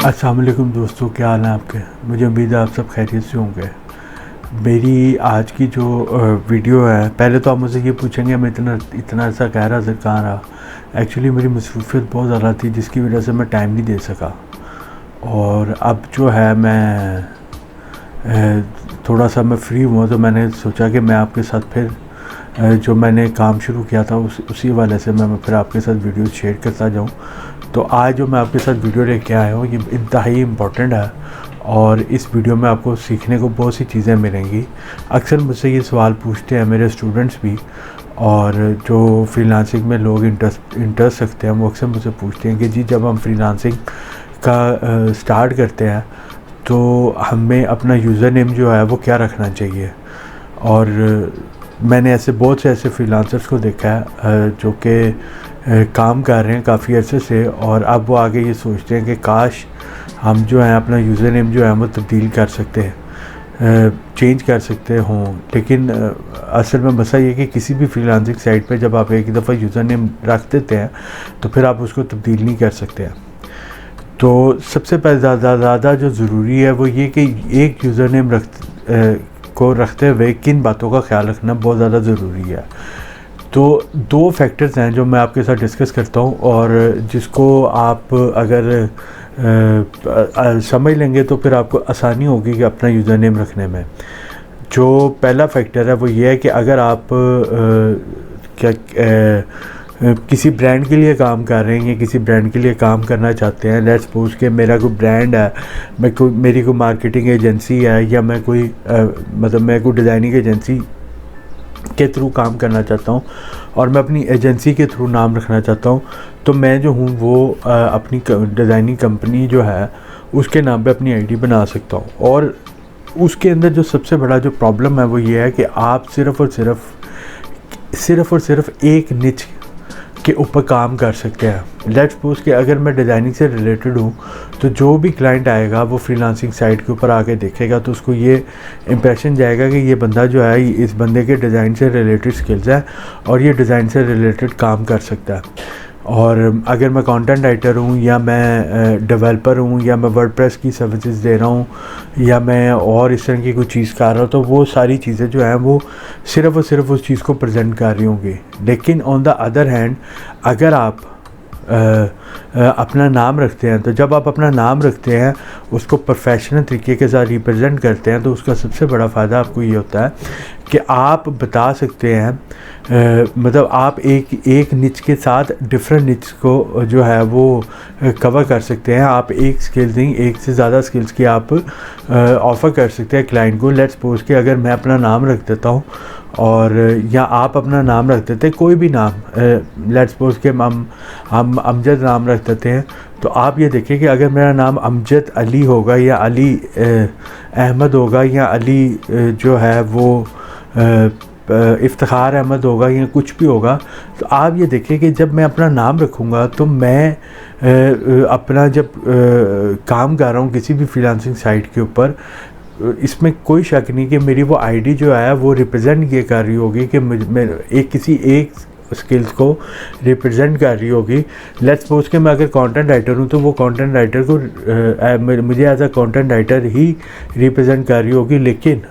अस्सलाम वालेकुम दोस्तों, क्या हाल है आपके। मुझे उम्मीद है आप सब खैरियत से होंगे। मेरी आज की जो वीडियो है, पहले तो आप मुझसे ये पूछेंगे मैं इतना अर्सा कह रहा था कहाँ रहा। एक्चुअली मेरी मसरूफियत बहुत ज़्यादा थी जिसकी वजह से मैं टाइम नहीं दे सका। और अब जो है मैं थोड़ा सा मैं फ्री हुआ तो मैंने सोचा कि मैं आपके साथ फिर जो मैंने काम शुरू किया था उसी वाले से मैं फिर आपके साथ वीडियो शेयर करता जाऊँ। तो आज जो मैं आपके साथ वीडियो लेके आया हूँ ये इंतहाई इम्पॉर्टेंट है और इस वीडियो में आपको सीखने को बहुत सी चीज़ें मिलेंगी। अक्सर मुझसे ये सवाल पूछते हैं मेरे स्टूडेंट्स भी, और जो फ्रीलांसिंग में लोग इंटरेस्ट रखते हैं वो अक्सर मुझसे पूछते हैं कि जी जब हम फ्रीलांसिंग का स्टार्ट करते हैं तो हमें अपना यूज़र नेम जो है वो क्या रखना चाहिए। और मैंने ऐसे बहुत से ऐसे फ्रीलांसर्स को देखा है जो कि काम कर रहे हैं काफ़ी अर्से से, और अब वो आगे ये सोचते हैं कि काश हम जो है अपना यूज़र नेम जो है वो तब्दील कर सकते हैं, चेंज कर सकते हों। लेकिन असल में मसला ये कि किसी भी फ्रीलांसिंग साइट पे जब आप एक दफ़ा यूज़र नेम रख देते हैं तो फिर आप उसको तब्दील नहीं कर सकते हैं। तो सबसे पहले ज़्यादा जो ज़रूरी है वो ये कि एक यूज़र नेम को रखते हुए किन बातों का ख्याल रखना बहुत ज़्यादा ज़रूरी है। तो दो फैक्टर्स हैं जो मैं आपके साथ डिस्कस करता हूँ, और जिसको आप अगर समझ लेंगे तो फिर आपको आसानी होगी कि अपना यूज़र नेम रखने में। जो पहला फैक्टर है वो ये है कि अगर आप किसी ब्रांड के लिए काम कर रहे हैं या किसी ब्रांड के लिए काम करना चाहते हैं, लेट्स सपोज कि मेरा कोई ब्रांड है, मेरी कोई मार्केटिंग एजेंसी है, या मैं कोई डिज़ाइनिंग एजेंसी के थ्रू काम करना चाहता हूँ और मैं अपनी एजेंसी के थ्रू नाम रखना चाहता हूँ, तो मैं जो हूँ वो अपनी डिज़ाइनिंग कंपनी जो है उसके नाम पे अपनी आईडी बना सकता हूँ। और उसके अंदर जो सबसे बड़ा जो प्रॉब्लम है वो ये है कि आप सिर्फ़ और सिर्फ एक निच के ऊपर काम कर सकते हैं। लेट्स सपोज कि अगर मैं डिज़ाइनिंग से रिलेटेड हूँ तो जो भी क्लाइंट आएगा वो फ्रीलांसिंग साइट के ऊपर आके देखेगा तो उसको ये इम्प्रेशन जाएगा कि ये बंदा जो है इस बंदे के डिज़ाइन से रिलेटेड स्किल्स है और ये डिज़ाइन से रिलेटेड काम कर सकता है। और अगर मैं कंटेंट राइटर हूँ या मैं डेवलपर हूँ या मैं वर्डप्रेस की सर्विसेज दे रहा हूँ या मैं और इस तरह की कोई चीज़ कर रहा हूँ, तो वो सारी चीज़ें जो हैं वो सिर्फ़ और सिर्फ उस चीज़ को प्रेजेंट कर रही होंगी। लेकिन ऑन द अदर हैंड अगर आप अपना नाम रखते हैं, तो जब आप अपना नाम रखते हैं उसको प्रोफेशनल तरीके के साथ रिप्रेजेंट करते हैं, तो उसका सबसे बड़ा फ़ायदा आपको ये होता है कि आप बता सकते हैं, आप एक निच के साथ डिफरेंट निच को जो है वो कवर कर सकते हैं। आप एक स्किल नहीं, एक से ज़्यादा स्किल्स की आप ऑफ़र कर सकते हैं क्लाइंट को। लेट्स सपोज कि अगर मैं अपना नाम रख देता हूँ और या आप अपना नाम रख देते हैं कोई भी नाम, लेट्स सपोज कि हम अमजद नाम रख देते हैं, तो आप ये देखिए कि अगर मेरा नाम अमजद अली होगा या अली अहमद होगा या अली जो है वो इफ्तिखार अहमद होगा या कुछ भी होगा, तो आप ये देखिए कि जब मैं अपना नाम रखूँगा तो मैं अपना जब काम कर रहा हूँ किसी भी फ्रीलांसिंग साइट के ऊपर, इसमें कोई शक नहीं कि मेरी वो आईडी जो है वो रिप्रेजेंट ये कर रही होगी कि मैं किसी एक स्किल्स को रिप्रेजेंट कर रही होगी। लेट्स सपोज कि मैं अगर कंटेंट राइटर हूँ तो वो कंटेंट राइटर को मुझे एज अ कंटेंट राइटर ही रिप्रेजेंट कर रही होगी। लेकिन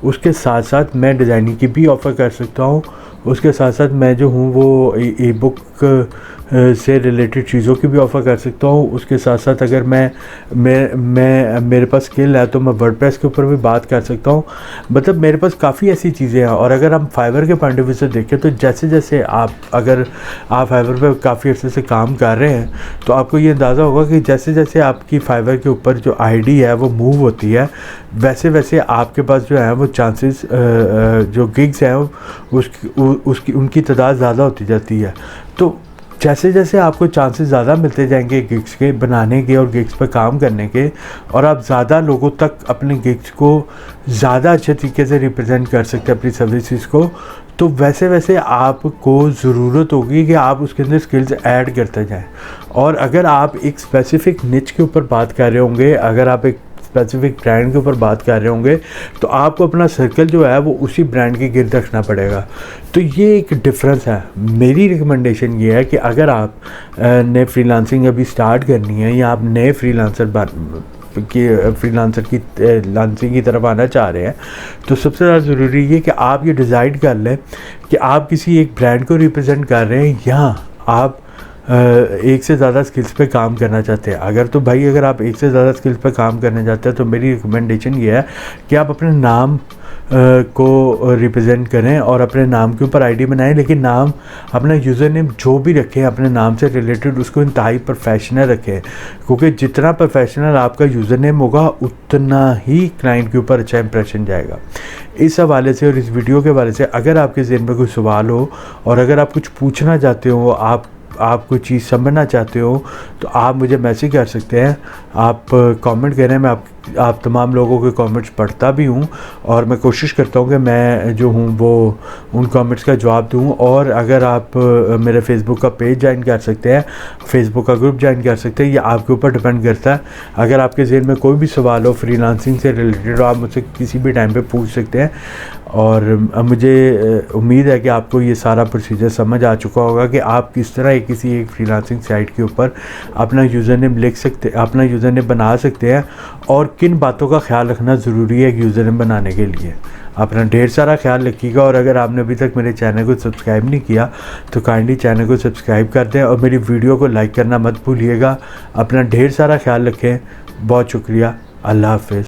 उसके साथ साथ मैं डिज़ाइनिंग की भी ऑफ़र कर सकता हूँ, उसके साथ साथ मैं जो हूँ वो ई बुक से रिलेटेड चीज़ों की भी ऑफ़र कर सकता हूँ। उसके साथ साथ अगर मेरे पास स्किल है तो मैं वर्डप्रेस के ऊपर भी बात कर सकता हूँ। मतलब मेरे पास काफ़ी ऐसी चीज़ें हैं। और अगर हम फाइवर के पॉइंट ऑफ व्यू से देखें तो जैसे जैसे अगर आप फाइवर पे काफ़ी अर्से से काम कर रहे हैं तो आपको ये अंदाज़ा होगा कि जैसे जैसे आपकी फाइवर के ऊपर जो आईडी है वो मूव होती है, वैसे वैसे आपके पास जो है वो चांसेस जो गिग्स हैं उसकी उनकी तादाद ज़्यादा होती जाती है। तो जैसे जैसे आपको चांसेस ज़्यादा मिलते जाएंगे गिग्स के बनाने के और गिग्स पर काम करने के, और आप ज़्यादा लोगों तक अपने गिग्स को ज़्यादा अच्छे तरीके से रिप्रेजेंट कर सकते हैं अपनी सर्विसेज को, तो वैसे वैसे आपको ज़रूरत होगी कि आप उसके अंदर स्किल्स ऐड करते जाएं। और अगर आप एक स्पेसिफ़िक निच के ऊपर बात कर रहे होंगे, अगर आप एक स्पेसिफिक ब्रांड के ऊपर बात कर रहे होंगे तो आपको अपना सर्कल जो है वो उसी ब्रांड के गिर्द रखना पड़ेगा। तो ये एक डिफरेंस है। मेरी रिकमेंडेशन ये है कि अगर आप ने फ्रीलांसिंग अभी स्टार्ट करनी है या आप नए फ्रीलांसर की लांसिंग की तरफ आना चाह रहे हैं, तो सबसे ज़्यादा ज़रूरी है कि आप ये डिसाइड कर लें कि आप किसी एक ब्रांड को रिप्रेजेंट कर रहे हैं या आप एक से ज़्यादा स्किल्स पे काम करना चाहते हैं। अगर आप एक से ज़्यादा स्किल्स पे काम करना चाहते हैं तो मेरी रिकमेंडेशन ये है कि आप अपने नाम को रिप्रेजेंट करें और अपने नाम के ऊपर आईडी बनाएं, लेकिन नाम अपना यूज़र नेम जो भी रखें अपने नाम से रिलेटेड उसको इंतहाई प्रोफेशनल रखें, क्योंकि जितना प्रोफेशनल आपका यूज़र नेम होगा उतना ही क्लाइंट के ऊपर अच्छा इंप्रेशन जाएगा। इस हवाले से और इस वीडियो के हवाले से अगर आपके ज़हन में कोई सवाल हो और अगर आप कुछ पूछना चाहते हो, आप कोई चीज़ समझना चाहते हो, तो आप मुझे मैसेज कर सकते हैं, आप कमेंट करें। मैं आप तमाम लोगों के कमेंट्स पढ़ता भी हूँ और मैं कोशिश करता हूँ कि मैं जो हूँ वो उन कमेंट्स का जवाब दूँ। और अगर आप मेरे फेसबुक का पेज ज्वाइन कर सकते हैं, फेसबुक का ग्रुप ज्वाइन कर सकते हैं, ये आपके ऊपर डिपेंड करता है। अगर आपके ज़हन में कोई भी सवाल हो फ्रीलांसिंग से रिलेटेड तो आप मुझसे किसी भी टाइम पे पूछ सकते हैं। और मुझे उम्मीद है कि आपको ये सारा प्रोसीजर समझ आ चुका होगा कि आप किस तरह किसी एक फ्रीलांसिंग साइट के ऊपर अपना यूज़र नेम बना सकते हैं और किन बातों का ख्याल रखना ज़रूरी है एक यूज़र नेम बनाने के लिए। अपना ढेर सारा ख्याल रखिएगा और अगर आपने अभी तक मेरे चैनल को सब्सक्राइब नहीं किया तो काइंडली चैनल को सब्सक्राइब कर दें और मेरी वीडियो को लाइक करना मत भूलिएगा। अपना ढेर सारा ख्याल रखें। बहुत शुक्रिया। अल्लाह हाफ़िज़।